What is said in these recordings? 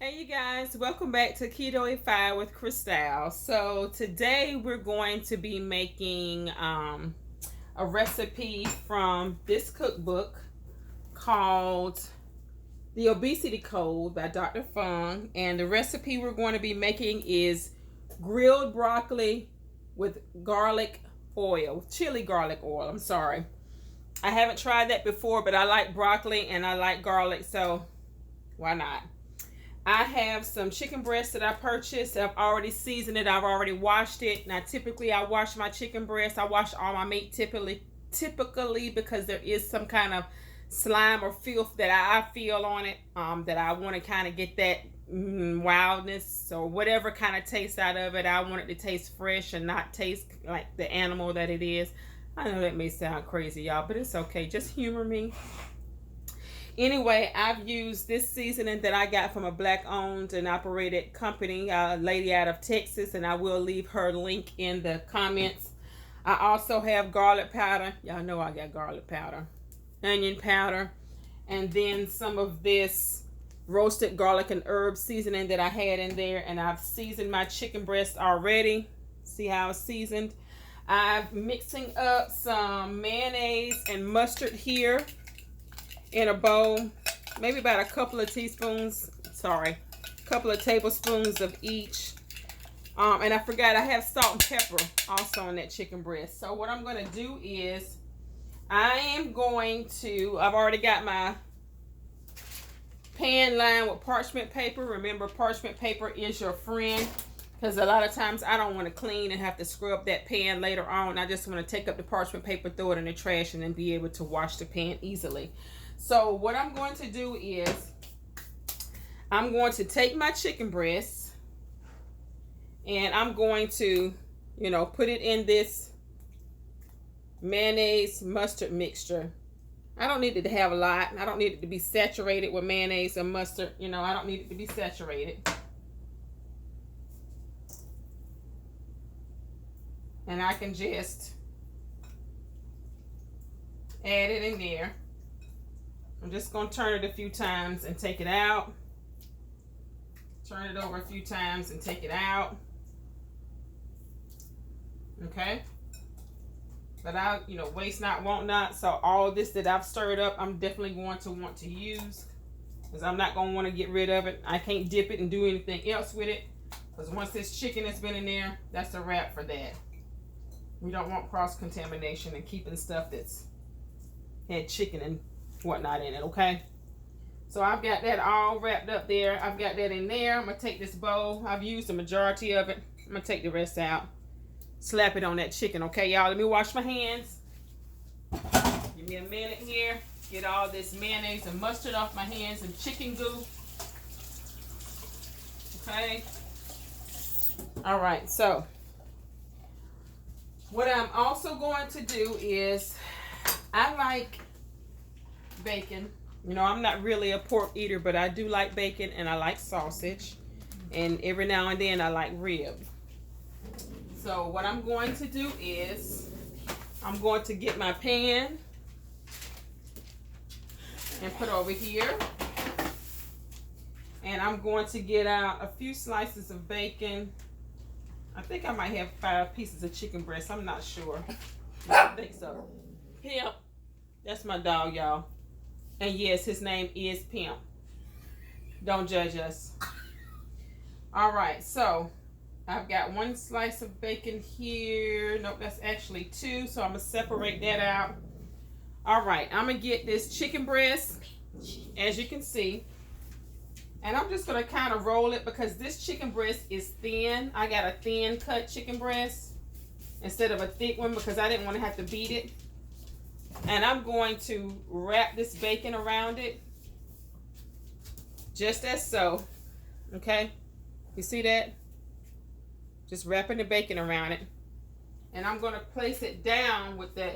Hey you guys, welcome back to Keto-ified with Crystal. So today we're going to be making a recipe from this cookbook called The Obesity Code by Dr. Fung. And the recipe we're going to be making is grilled broccoli with garlic oil, chili garlic oil, I'm sorry. I haven't tried that before, but I like broccoli and I like garlic, so why not? I have some chicken breast that I purchased. I've already seasoned it. I've already washed it. Now, typically, I wash my chicken breast. I wash all my meat typically because there is some kind of slime or filth that I feel on it. That I want to kind of get that wildness or whatever kind of taste out of it. I want it to taste fresh and not taste like the animal that it is. I know that may sound crazy, y'all, but it's okay. Just humor me. Anyway, I've used this seasoning that I got from a black owned and operated company, a lady out of Texas, and I will leave her link in the comments. I also have garlic powder. Y'all know I got garlic powder, onion powder, and then some of this roasted garlic and herb seasoning that I had in there. And I've seasoned my chicken breast already. See how it's seasoned? I'm mixing up some mayonnaise and mustard here in a bowl, maybe about a couple of tablespoons of each. And I forgot I have salt and pepper also on that chicken breast. So what I'm going to do is I've already got my pan lined with parchment paper. Remember, parchment paper is your friend, because a lot of times I don't want to clean and have to scrub that pan later on. I just want to take up the parchment paper, throw it in the trash, and then be able to wash the pan easily. So what I'm going to do is I'm going to take my chicken breast and I'm going to, put it in this mayonnaise mustard mixture. I don't need it to have a lot. I don't need it to be saturated with mayonnaise and mustard. I don't need it to be saturated. And I can just add it in there. I'm just going to turn it a few times and take it out. Turn it over a few times and take it out. Okay? But I, waste not, want not. So all this that I've stirred up, I'm definitely going to want to use, because I'm not going to want to get rid of it. I can't dip it and do anything else with it, because once this chicken has been in there, that's a wrap for that. We don't want cross-contamination and keeping stuff that's had chicken and whatnot in it, okay? So I've got that all wrapped up there. I've got that in there. I'm gonna take this bowl. I've used the majority of it. I'm gonna take the rest out. Slap it on that chicken, okay, y'all? Let me wash my hands. Give me a minute here. Get all this mayonnaise and mustard off my hands and chicken goo. Okay. All right, so what I'm also going to do is, I like bacon. I'm not really a pork eater, but I do like bacon and I like sausage. And every now and then I like rib. So what I'm going to do is I'm going to get my pan and put over here. And I'm going to get out a few slices of bacon. I think I might have 5 pieces of chicken breast. I'm not sure. I think so. Pimp. That's my dog, y'all. And yes, his name is Pimp. Don't judge us. All right, so I've got 1 slice of bacon here. Nope, that's actually 2, so I'm going to separate that out. All right, I'm going to get this chicken breast, as you can see. And I'm just going to kind of roll it, because this chicken breast is thin. I got a thin cut chicken breast instead of a thick one, because I didn't want to have to beat it. And I'm going to wrap this bacon around it, just as so. Okay, you see that? Just wrapping the bacon around it. And I'm going to place it down with the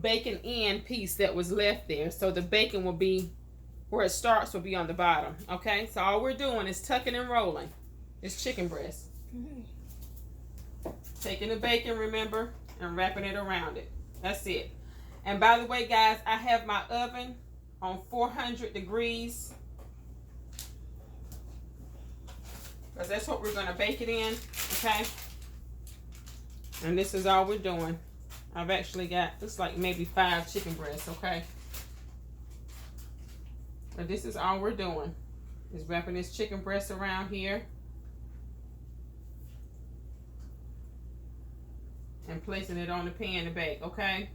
bacon end piece that was left there. So the bacon will be, where it starts will be on the bottom. Okay, so all we're doing is tucking and rolling this chicken breast. Taking the bacon, remember, and wrapping it around it. That's it. And by the way, guys, I have my oven on 400 degrees. because that's what we're going to bake it in, okay? And this is all we're doing. I've actually got, looks like maybe 5 chicken breasts, okay? But this is all we're doing, is wrapping this chicken breast around here and placing it on the pan to bake, okay?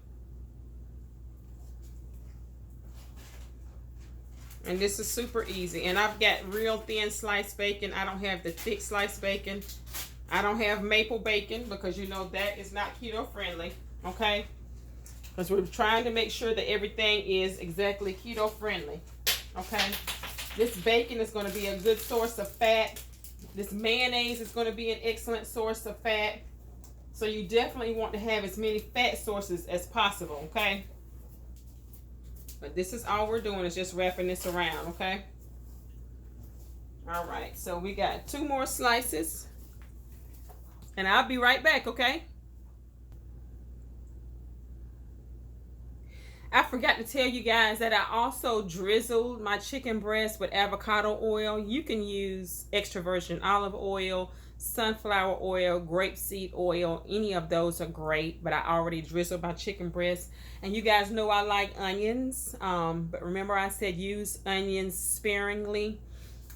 And this is super easy. And I've got real thin sliced bacon. I don't have the thick sliced bacon. I don't have maple bacon because you know that is not keto friendly, okay? Because we're trying to make sure that everything is exactly keto friendly, okay? This bacon is going to be a good source of fat. This mayonnaise is going to be an excellent source of fat. So you definitely want to have as many fat sources as possible, okay? But this is all we're doing, is just wrapping this around, okay? All right, so we got 2 more slices. And I'll be right back, okay? I forgot to tell you guys that I also drizzled my chicken breast with avocado oil. You can use extra virgin olive oil, sunflower oil, grapeseed oil. Any of those are great, but I already drizzled my chicken breast. And you guys know I like onions, but remember I said use onions sparingly.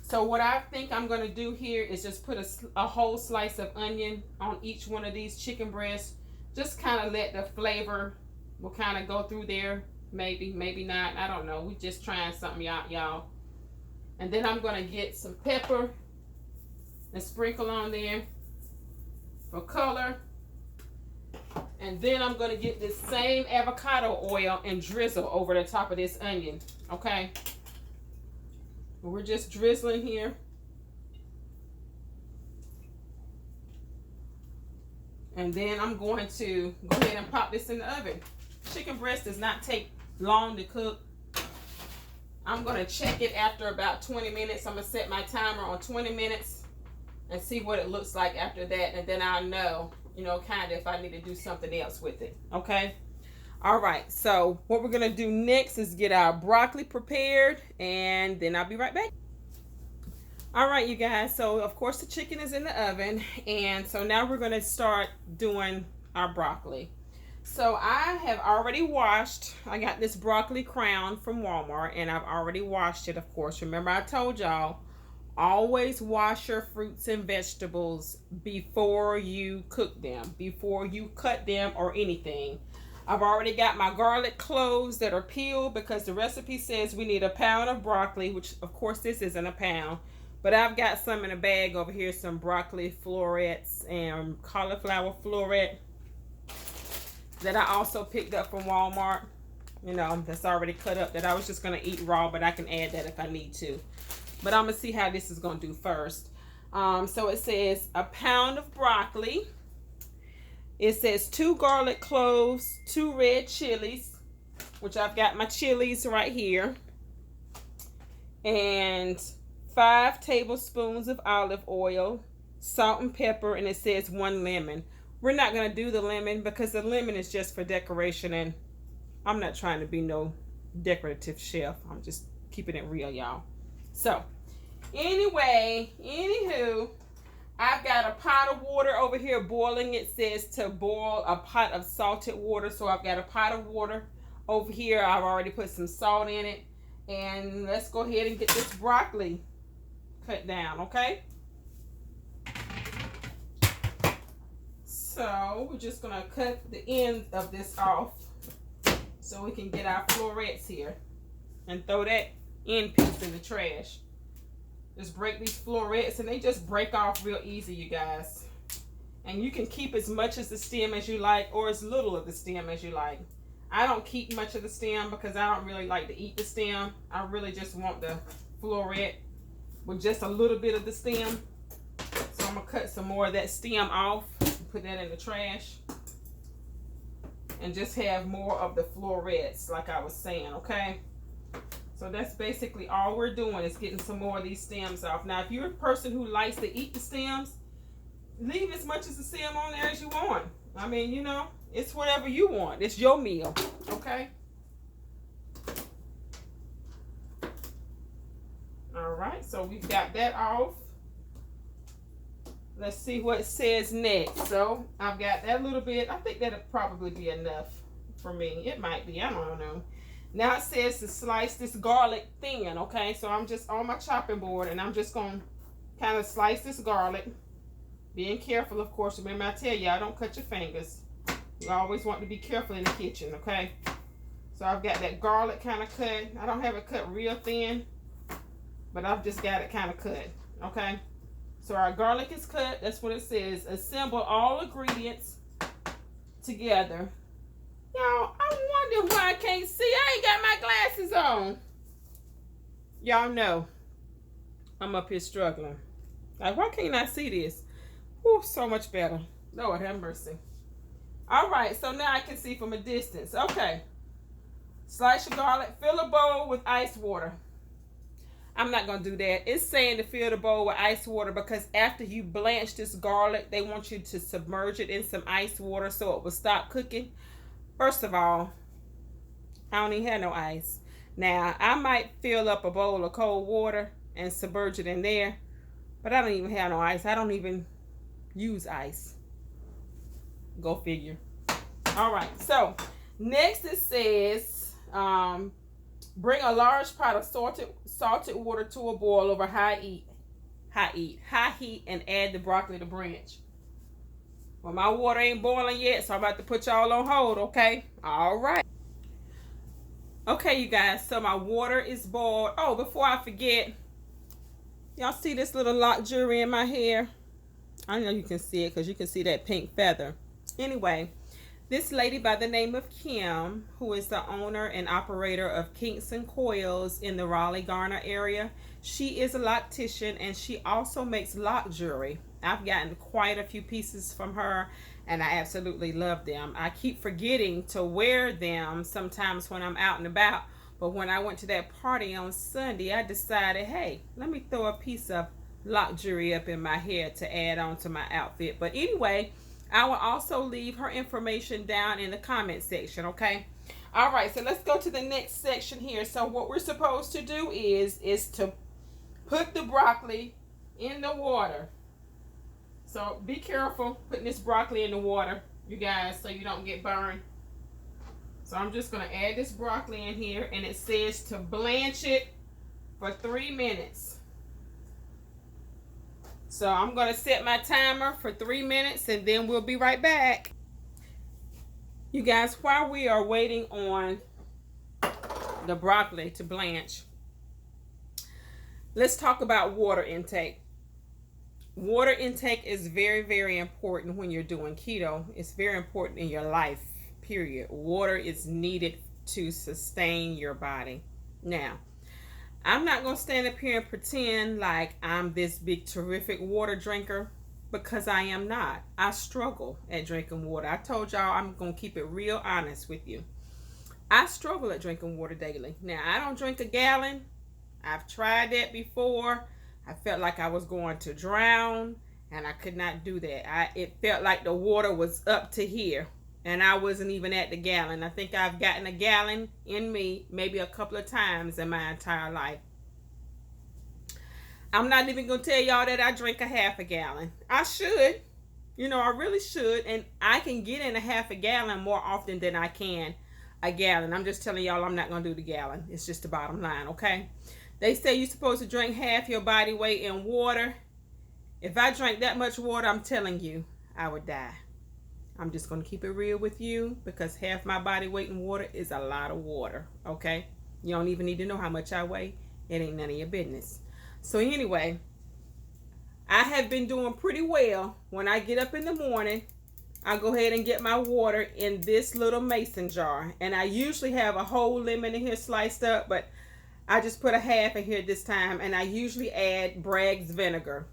So what I think I'm going to do here is just put a whole slice of onion on each one of these chicken breasts. Just kind of let the flavor will kind of go through there. Maybe, maybe not. I don't know. We're just trying something out, y'all. And then I'm going to get some pepper and sprinkle on there for color. And then I'm going to get this same avocado oil and drizzle over the top of this onion. Okay? We're just drizzling here. And then I'm going to go ahead and pop this in the oven. Chicken breast does not take long to cook. I'm going to check it after about 20 minutes. I'm going to set my timer on 20 minutes and see what it looks like after that. And then I'll know, you know, kind of if I need to do something else with it. Okay? All right. So what we're going to do next is get our broccoli prepared. And then I'll be right back. All right, you guys. So, of course, the chicken is in the oven. And so now we're going to start doing our broccoli. So I have already washed. I got this broccoli crown from Walmart, and I've already washed it, of course. Remember, I told y'all, always wash your fruits and vegetables before you cook them, before you cut them or anything. I've already got my garlic cloves that are peeled because the recipe says we need a pound of broccoli, which, of course, this isn't a pound. But I've got some in a bag over here, some broccoli florets and cauliflower floret that I also picked up from Walmart. You know, that's already cut up that I was just going to eat raw, but I can add that if I need to. But I'm going to see how this is going to do first. So it says a pound of broccoli. It says 2 garlic cloves, 2 red chilies, which I've got my chilies right here. And 5 tablespoons of olive oil, salt and pepper, and it says 1 lemon. We're not going to do the lemon because the lemon is just for decoration, and I'm not trying to be no decorative chef. I'm just keeping it real, y'all. So, anyway, anywho, I've got a pot of water over here boiling. It says to boil a pot of salted water, so I've got a pot of water over here. I've already put some salt in it, and let's go ahead and get this broccoli cut down, okay? So we're just gonna cut the end of this off so we can get our florets here and throw that end piece in the trash. Just break these florets, and they just break off real easy, you guys. And you can keep as much of the stem as you like, or as little of the stem as you like. I don't keep much of the stem because I don't really like to eat the stem. I really just want the floret with just a little bit of the stem. So I'm gonna cut some more of that stem off and put that in the trash, and just have more of the florets like I was saying, okay? So that's basically all we're doing, is getting some more of these stems off. Now, if you're a person who likes to eat the stems, leave as much of the stem on there as you want. I mean, you know, it's whatever you want. It's your meal, okay? All right, so we've got that off. let's see what it says next. So I've got that little bit. I think that'll probably be enough for me. It might be, I don't know. Now it says to slice this garlic thin, okay? So I'm just on my chopping board and I'm just going to kind of slice this garlic. Being careful, of course. Remember I tell y'all, don't cut your fingers. You always want to be careful in the kitchen, okay? So I've got that garlic kind of cut. I don't have it cut real thin, but I've just got it kind of cut, okay? So our garlic is cut. That's what it says. Assemble all ingredients together. Y'all, I wonder why I can't see. I ain't got my glasses on. Y'all know I'm up here struggling. Like, why can't I see this? Whew, so much better. Lord have mercy. All right, so now I can see from a distance. Okay. Slice your garlic. Fill a bowl with ice water. I'm not going to do that. It's saying to fill the bowl with ice water because after you blanch this garlic, they want you to submerge it in some ice water so it will stop cooking. First of all, I don't even have no ice. Now, I might fill up a bowl of cold water and submerge it in there, but I don't even have no ice. I don't even use ice. Go figure. All right, so next it says, bring a large pot of salted water to a boil over high heat and add the broccoli to branch. Well, my water ain't boiling yet, so I'm about to put y'all on hold, okay? All right. Okay, you guys, so my water is boiled. Oh, before I forget, y'all see this little lock jewelry in my hair? I know you can see it because you can see that pink feather. Anyway, this lady by the name of Kim, who is the owner and operator of Kinks and Coils in the Raleigh-Garner area, she is a loctician and she also makes lock jewelry. I've gotten quite a few pieces from her and I absolutely love them. I keep forgetting to wear them sometimes when I'm out and about, but when I went to that party on Sunday, I decided, hey, let me throw a piece of lock jewelry up in my hair to add on to my outfit. But anyway, I will also leave her information down in the comment section, okay? All right, so let's go to the next section here. So what we're supposed to do is to put the broccoli in the water. So be careful putting this broccoli in the water, you guys, so you don't get burned. So I'm just going to add this broccoli in here, and it says to blanch it for 3 minutes. So I'm going to set my timer for 3 minutes and then we'll be right back. You guys, while we are waiting on the broccoli to blanch, let's talk about water intake. Water intake is very, very important when you're doing keto. It's very important in your life, period. Water is needed to sustain your body. Now, I'm not going to stand up here and pretend like I'm this big, terrific water drinker because I am not. I struggle at drinking water. I told y'all I'm going to keep it real honest with you. I struggle at drinking water daily. Now, I don't drink a gallon. I've tried that before. I felt like I was going to drown and I could not do that. It felt like the water was up to here. And I wasn't even at the gallon. I think I've gotten a gallon in me maybe a couple of times in my entire life. I'm not even going to tell y'all that I drink a half a gallon. I should. You know, I really should. And I can get in a half a gallon more often than I can a gallon. I'm just telling y'all I'm not going to do the gallon. It's just the bottom line, okay? They say you're supposed to drink half your body weight in water. If I drank that much water, I'm telling you, I would die. I'm just going to keep it real with you because half my body weight in water is a lot of water, okay? You don't even need to know how much I weigh. It ain't none of your business. So anyway, I have been doing pretty well. When I get up in the morning, I go ahead and get my water in this little mason jar. And I usually have a whole lemon in here sliced up, but I just put a half in here this time. And I usually add Bragg's vinegar.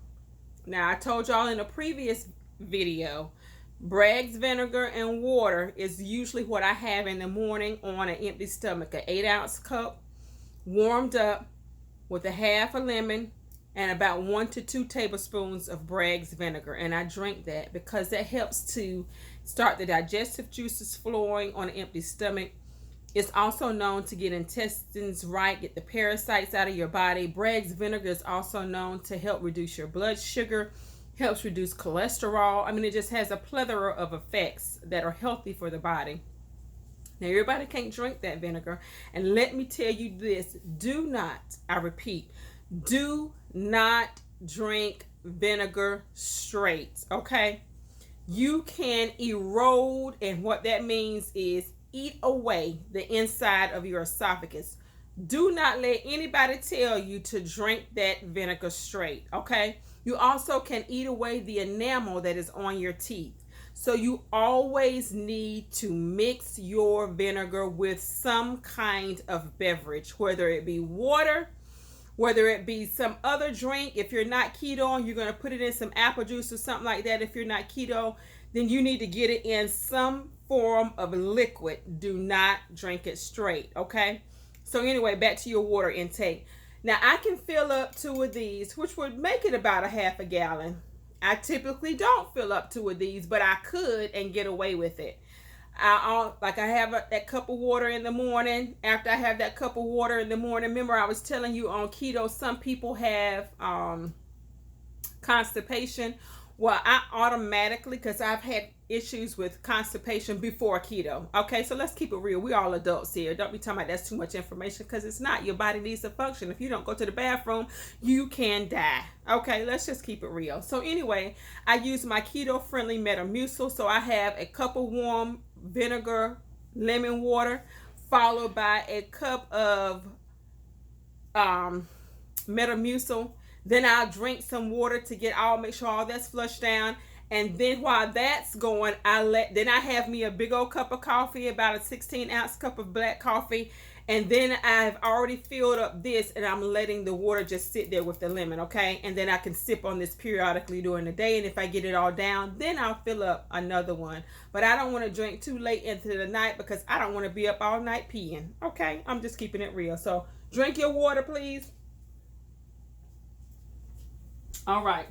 Now, I told y'all in a previous video, Bragg's vinegar and water is usually what I have in the morning on an empty stomach. An 8-ounce cup warmed up with a half a lemon and about 1 to 2 tablespoons of Bragg's vinegar. And I drink that because that helps to start the digestive juices flowing on an empty stomach. It's also known to get intestines right, get the parasites out of your body. Bragg's vinegar is also known to help reduce your blood sugar helps reduce cholesterol. I mean, it just has a plethora of effects that are healthy for the body. Now, everybody can't drink that vinegar. And let me tell you this, do not, I repeat, do not drink vinegar straight, okay? You can erode, and what that means is eat away the inside of your esophagus. Do not let anybody tell you to drink that vinegar straight, okay? You also can eat away the enamel that is on your teeth. So you always need to mix your vinegar with some kind of beverage, whether it be water, whether it be some other drink. If you're not keto, you're going to put it in some apple juice or something like that. If you're not keto, then you need to get it in some form of liquid. Do not drink it straight, okay? So anyway, back to your water intake. Now, I can fill up 2 of these, which would make it about a half a gallon. I typically don't fill up 2 of these, but I could and get away with it. I have that cup of water in the morning. After I have that cup of water in the morning, remember I was telling you on keto, some people have constipation. Well, I automatically, because I've had issues with constipation before keto. Okay, so let's keep it real. We all adults here. Don't be talking about that's too much information, because it's not. Your body needs to function. If you don't go to the bathroom, you can die. Okay, let's just keep it real. So anyway, I use my keto-friendly Metamucil. So I have a cup of warm vinegar lemon water, followed by a cup of Metamucil. Then I'll drink some water to make sure all that's flushed down. And then while that's going, then I have me a big old cup of coffee, about a 16-ounce cup of black coffee. And then I've already filled up this, and I'm letting the water just sit there with the lemon, okay? And then I can sip on this periodically during the day. And if I get it all down, then I'll fill up another one. But I don't want to drink too late into the night, because I don't want to be up all night peeing, okay? I'm just keeping it real. So drink your water, please. All right,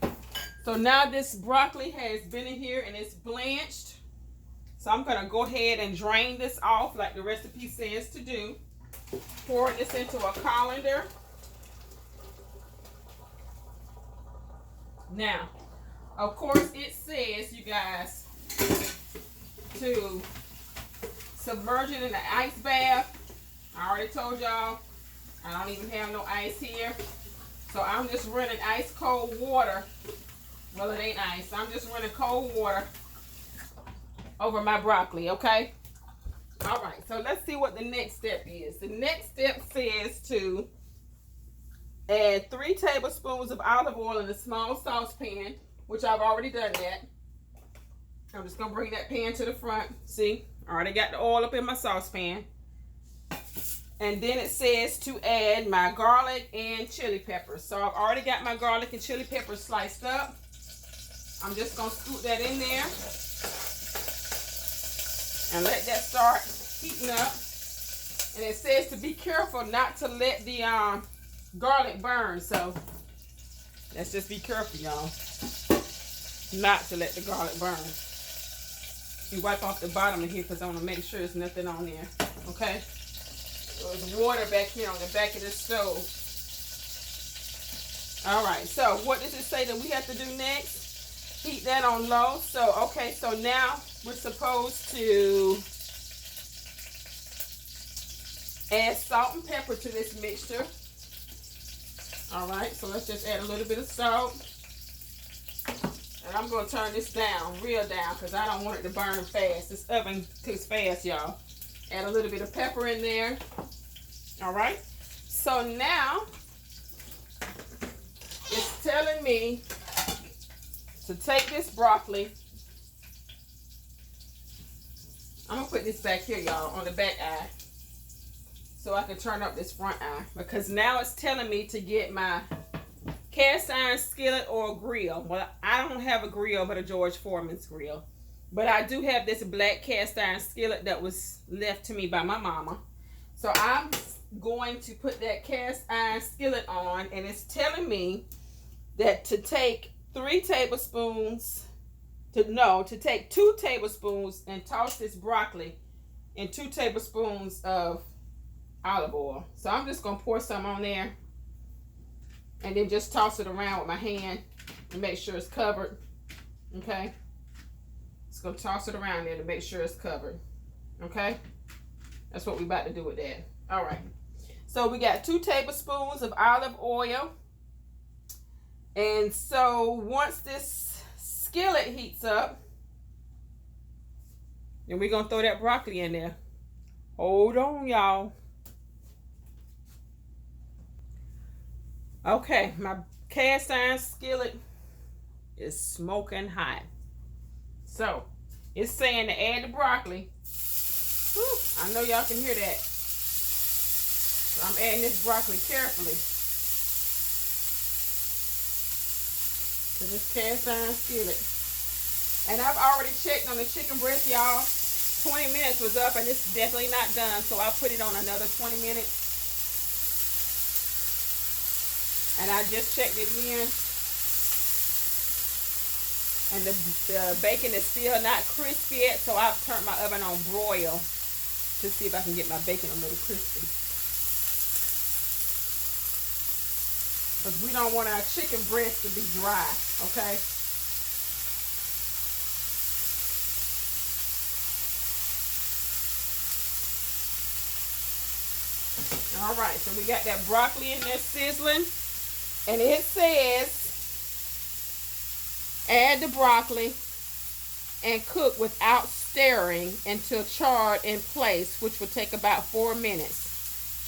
so now this broccoli has been in here and it's blanched. So I'm gonna go ahead and drain this off like the recipe says to do. Pour this into a colander. Now, of course it says, you guys, to submerge it in an ice bath. I already told y'all, I don't even have no ice here. So I'm just running ice cold water. Well, it ain't ice. I'm just running cold water over my broccoli, okay? All right, so let's see what the next step is. The next step says to add 3 tablespoons of olive oil in a small saucepan, which I've already done that. I'm just gonna bring that pan to the front. See, I already got the oil up in my saucepan. And then it says to add my garlic and chili peppers. So I've already got my garlic and chili peppers sliced up. I'm just going to scoop that in there and let that start heating up. And it says to be careful not to let the garlic burn. So let's just be careful, y'all, not to let the garlic burn. You wipe off the bottom of here, because I want to make sure there's nothing on there, okay? There's water back here on the back of the stove. All right, so what does it say that we have to do next? Heat that on low. So, okay, so now we're supposed to add salt and pepper to this mixture. All right, so let's just add a little bit of salt. And I'm going to turn this down, real down, because I don't want it to burn fast. This oven cooks fast, y'all. Add a little bit of pepper in there. All right. So now it's telling me to take this broccoli. I'm going to put this back here, y'all, on the back eye, so I can turn up this front eye, because now it's telling me to get my cast iron skillet or grill. Well, I don't have a grill, but a George Foreman's grill. But I do have this black cast iron skillet that was left to me by my mama. So I'm going to put that cast iron skillet on, and it's telling me that to take 3 tablespoons, to take 2 tablespoons and toss this broccoli in 2 tablespoons of olive oil. So I'm just going to pour some on there and then just toss it around with my hand and make sure it's covered. Okay. Just gonna toss it around there to make sure it's covered. Okay. That's what we're about to do with that. All right. So we got 2 tablespoons of olive oil. And so once this skillet heats up, then we're gonna throw that broccoli in there. Hold on, y'all. Okay, my cast iron skillet is smoking hot. So it's saying to add the broccoli. Whew, I know y'all can hear that. So I'm adding this broccoli carefully to this cast iron skillet. And I've already checked on the chicken breast, y'all. 20 minutes was up and it's definitely not done. So I'll put it on another 20 minutes. And I just checked it again. And the bacon is still not crisp yet. So I've turned my oven on broil to see if I can get my bacon a little crispy. Because we don't want our chicken breast to be dry, okay? All right, so we got that broccoli in there sizzling. And it says, add the broccoli and cook without stirring until charred in place, which will take about 4 minutes.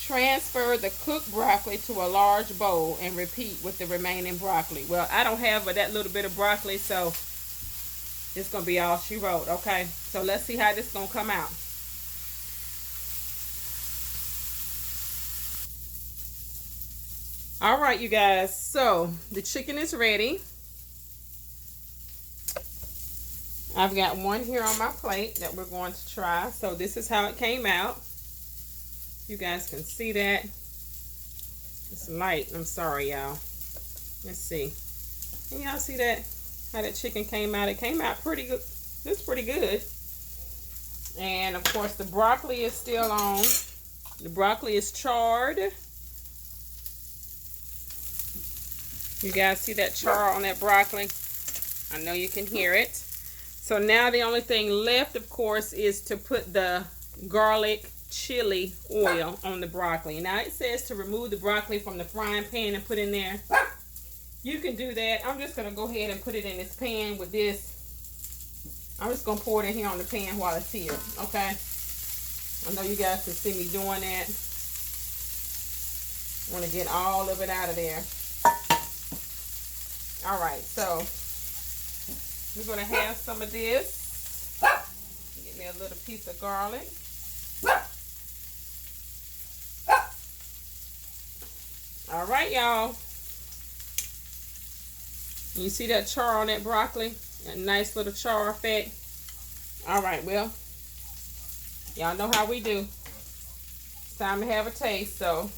Transfer the cooked broccoli to a large bowl and repeat with the remaining broccoli. Well, I don't have that little bit of broccoli, so it's going to be all she wrote, okay? So let's see how this is going to come out. All right, you guys, so the chicken is ready. I've got one here on my plate that we're going to try. So this is how it came out. You guys can see that. It's light. I'm sorry, y'all. Let's see. Can y'all see that? How that chicken came out? It came out pretty good. It's pretty good. And of course, the broccoli is still on. The broccoli is charred. You guys see that char on that broccoli? I know you can hear it. So now the only thing left, of course, is to put the garlic chili oil on the broccoli. Now it says to remove the broccoli from the frying pan and put in there. You can do that. I'm just going to go ahead and put it in this pan with this. I'm just going to pour it in here on the pan while it's here. Okay? I know you guys can see me doing that. I want to get all of it out of there. All right, so we're going to have some of this. Get me a little piece of garlic. All right, y'all. You see that char on that broccoli? That nice little char effect. All right, well, y'all know how we do. It's time to have a taste, so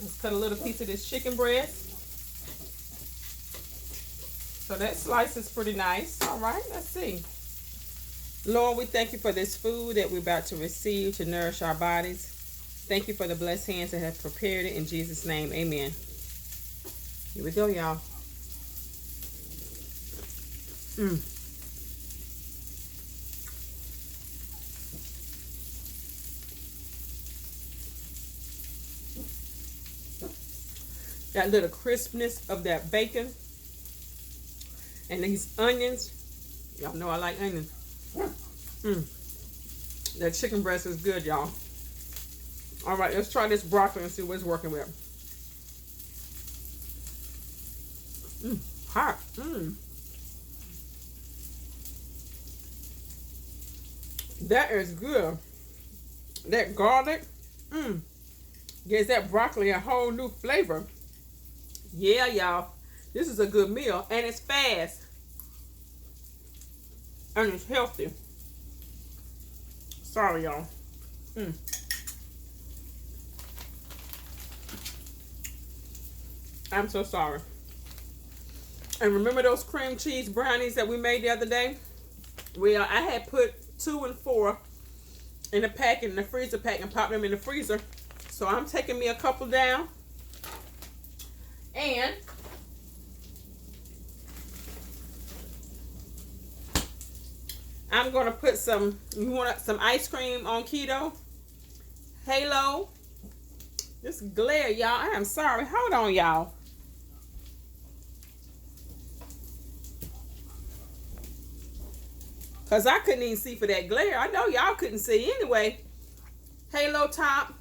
let's cut a little piece of this chicken breast. So that slice is pretty nice. All right, let's see. Lord, we thank you for this food that we're about to receive to nourish our bodies. Thank you for the blessed hands that have prepared it. In Jesus' name, amen. Here we go, y'all. That little crispness of that bacon. And these onions, y'all know I like onions. That chicken breast is good, y'all. All right, let's try this broccoli and see what it's working with. Hot. That is good. That garlic, gives that broccoli a whole new flavor. Yeah, y'all. This is a good meal, and it's fast, and it's healthy. Sorry, y'all. I'm so sorry. And remember those cream cheese brownies that we made the other day? Well, I had put 2 and 4 in a pack, in the freezer pack, and popped them in the freezer. So I'm taking me a couple down. And I'm gonna put some, you want some ice cream on keto? Halo. This glare, y'all. I am sorry. Hold on, y'all. Because I couldn't even see for that glare. I know y'all couldn't see anyway. Halo Top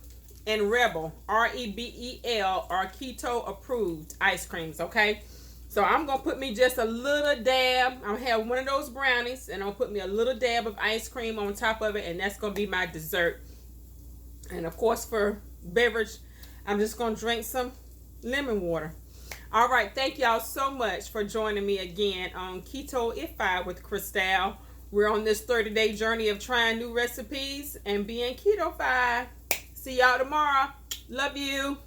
and Rebel, REBEL, are keto approved ice creams, okay? So I'm going to put me just a little dab. I'm going to have one of those brownies, and I'll put me a little dab of ice cream on top of it, and that's going to be my dessert. And of course, for beverage, I'm just going to drink some lemon water. All right, thank y'all so much for joining me again on Keto-ified with Cristal. We're on this 30-day journey of trying new recipes and being keto-ified. See y'all tomorrow. Love you.